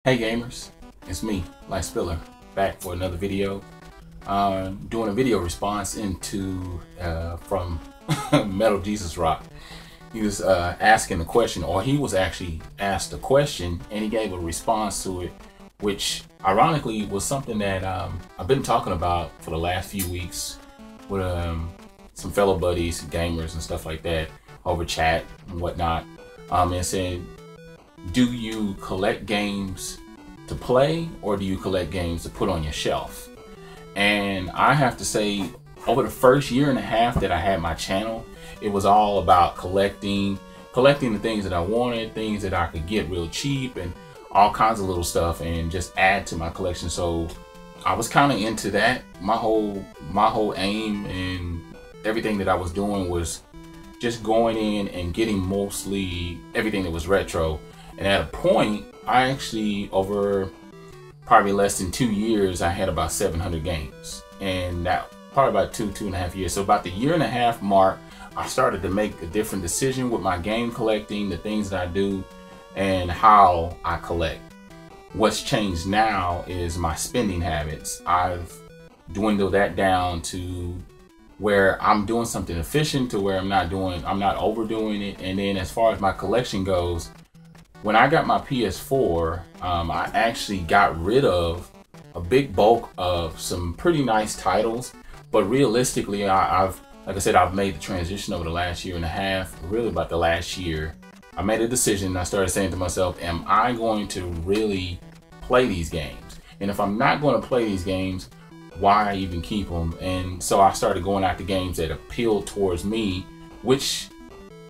Hey gamers, it's me, SPILLIN, back for another video. Doing a video response into from MetalJesusRock. He was asking a question, or he was actually asked a question, and he gave a response to it, which ironically was something that I've been talking about for the last few weeks with some fellow buddies, gamers, and stuff like that over chat and whatnot. And said, do you collect games to play, or do you collect games to put on your shelf? And I have to say, over the first year and a half that I had my channel, it was all about collecting the things that I wanted, things that I could get real cheap, and all kinds of little stuff, and just add to my collection. So I was kind of into that. My whole aim and everything that I was doing was just going in and getting mostly everything that was retro. And at a point, I actually, over probably less than 2 years, I had about 700 games. And that probably about two and a half years. So about the year and a half mark, I started to make a different decision with my game collecting, the things that I do, and how I collect. What's changed now is my spending habits. I've dwindled that down to where I'm doing something efficient, to where I'm not overdoing it. And then as far as my collection goes, when I got my PS4, I actually got rid of a big bulk of some pretty nice titles. But realistically, like I said, I've made the transition over the last year and a half, really about the last year. I made a decision. I started saying to myself, am I going to really play these games? And if I'm not going to play these games, why even keep them? And so I started going after games that appealed towards me, which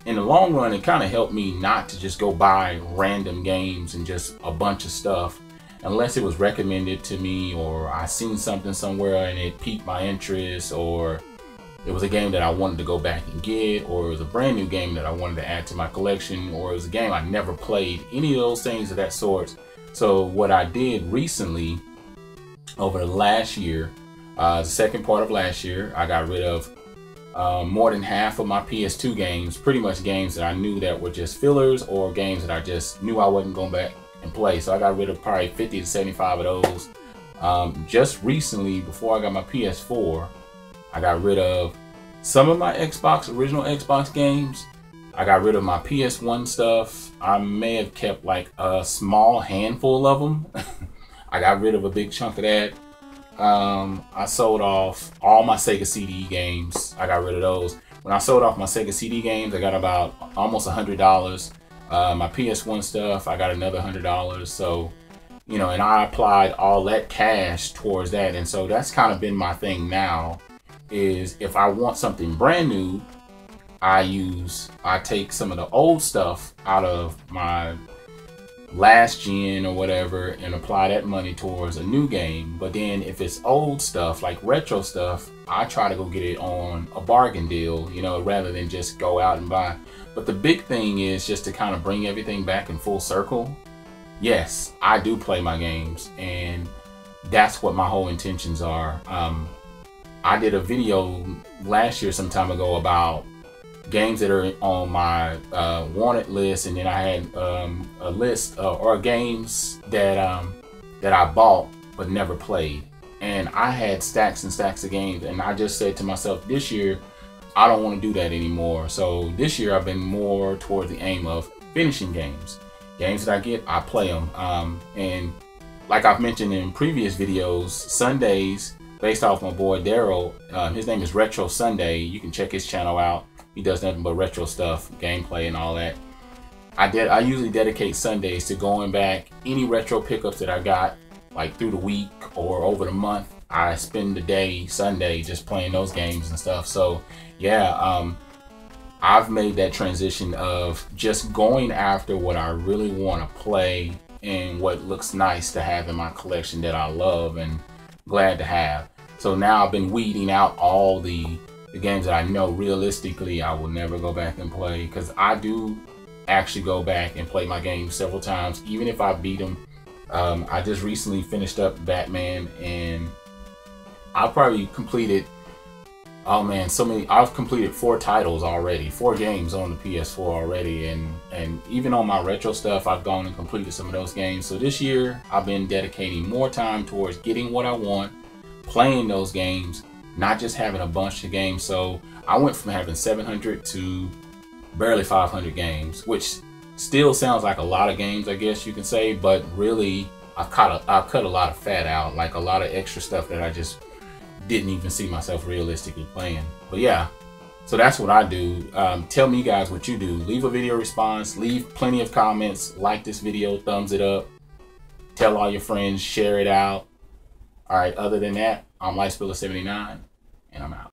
in the long run, it kind of helped me not to just go buy random games and just a bunch of stuff unless it was recommended to me, or I seen something somewhere and it piqued my interest, or it was a game that I wanted to go back and get, or it was a brand new game that I wanted to add to my collection, or it was a game I never played, any of those things of that sort. So what I did recently over the last year, the second part of last year, I got rid of more than half of my PS2 games, pretty much games that I knew that were just fillers, or games that I just knew I wasn't going back and play. So I got rid of probably 50 to 75 of those. Just recently, before I got my PS4, I got rid of some of my original Xbox games. I got rid of my PS1 stuff. I may have kept like a small handful of them. I got rid of a big chunk of that. I sold off all my Sega CD games. I got rid of those. When I sold off my Sega CD games, I got about almost $100. My PS1 stuff, I got another $100. So, you know, and I applied all that cash towards that. And so that's kind of been my thing now, is if I want something brand new, I take some of the old stuff out of my last gen or whatever and apply that money towards a new game. But then if it's old stuff, like retro stuff, I try to go get it on a bargain deal, you know, rather than just go out and buy. But the big thing is just to kind of bring everything back in full circle. Yes, I do play my games, and that's what my whole intentions are. I did a video last year some time ago about games that are on my wanted list, and then I had a list or games that I bought but never played. And I had stacks and stacks of games, and I just said to myself, this year I don't want to do that anymore. So this year I've been more towards the aim of finishing games that I get, I play them. And like I've mentioned in previous videos, Sundays, based off my boy Daryl, his name is Retro Sunday. You can check his channel out. He does nothing but retro stuff, gameplay and all that. I usually dedicate Sundays to going back any retro pickups that I got, like through the week or over the month. I spend the day Sunday just playing those games and stuff. So yeah, I've made that transition of just going after what I really want to play and what looks nice to have in my collection that I love and glad to have. So now I've been weeding out all the games that I know realistically I will never go back and play, because I do actually go back and play my games several times, even if I beat them. I just recently finished up Batman, and I probably completed Oh man, so many. I've completed 4 titles already, 4 games on the PS4 already, and even on my retro stuff, I've gone and completed some of those games. So this year, I've been dedicating more time towards getting what I want, playing those games, not just having a bunch of games. So I went from having 700 to barely 500 games, which still sounds like a lot of games, I guess you can say, but really, I've cut a lot of fat out, like a lot of extra stuff that I just didn't even see myself realistically playing. But yeah, so that's what I do. Tell me guys what you do. Leave a video response, leave plenty of comments, like this video, thumbs it up, tell all your friends, share it out. All right, other than that, I'm LifeSpiller79 and I'm out.